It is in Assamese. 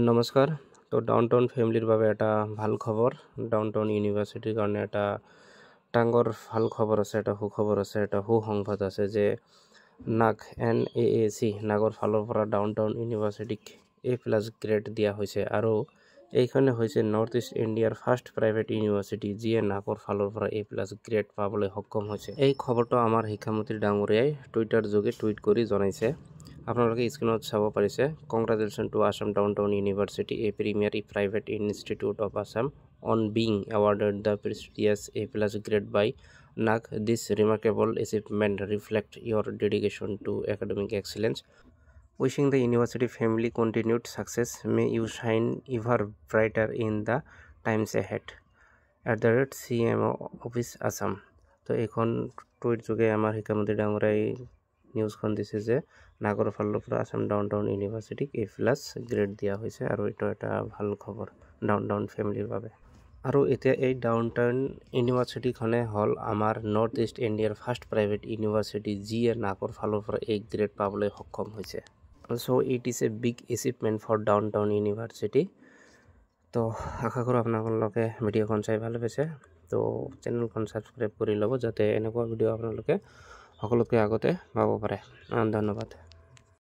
নমস্কাৰ। তো ডাউনটাউন ফ্যামিলিৰ বাবে এটা ভাল খবৰ। ডাউনটাউন ইউনিভাৰ্চিটিৰ কাৰণে এটা ডাঙৰ ভাল খবৰ আছে, এটা সুখবৰ আছে, এটা সুসংবাদ আছে যে NAAC নাগৰ ফালৰ পৰা ডাউনটাউন ইউনিভাৰ্চিটিক A+ গ্ৰেড দিয়া হৈছে আৰু এইখনে হৈছে নৰ্থ ইষ্ট ইণ্ডিয়াৰ ফাৰ্ষ্ট প্ৰাইভেট ইউনিভাৰ্চিটি যিয়ে নাগৰ ফালৰ পৰা A+ গ্ৰেড পাবলৈ সক্ষম হৈছে। এই খবৰটো আমাৰ শিক্ষামন্ত্ৰী ডাঙৰীয়াই টুইটাৰ যোগে টুইট কৰি জনাইছে। আপোনালোকে স্ক্ৰীনত চাব পাৰিছে। Congratulation to Assam downtown university, a premier private institute of Assam, on being awarded the prestigious A+ grade by NAAC. This remarkable achievement reflects your dedication to academic excellence. Wishing the university family continued success. May you shine ever brighter in the times ahead. @CMO Office Assam. তো এইখন টুইট যোগে আমাৰ শিক্ষামন্ত্ৰী ডাঙৰীয়াই নিউজখন দিছে যে নাগৰ ফালৰ পৰা আসাম ডাউনটাউন ইউনিভাৰ্চিটিক A+ গ্ৰেড দিয়া হৈছে আৰু এইটো এটা ভাল খবৰ ডাউনটাউন ফ্যামিলিৰ বাবে। আৰু এতিয়া এই ডাউনটাউন ইউনিভাৰ্চিটিখনে হ'ল আমাৰ নৰ্থ ইষ্ট ইণ্ডিয়াৰ ফাৰ্ষ্ট প্ৰাইভেট ইউনিভাৰ্চিটি যিয়ে নাগৰ ফালৰ পৰা A গ্ৰেড পাবলৈ সক্ষম হৈছে। So' it is a big achievement for Downtown University. তো আশা কৰোঁ আপোনালোকে ভিডিঅ'খন চাই ভাল পাইছে। তো চেনেলখন ছাবস্ক্ৰাইব কৰি ল'ব যাতে এনেকুৱা ভিডিঅ' আপোনালোকে সকলোতকৈ আগতে পাব পাৰে। ধন্যবাদ।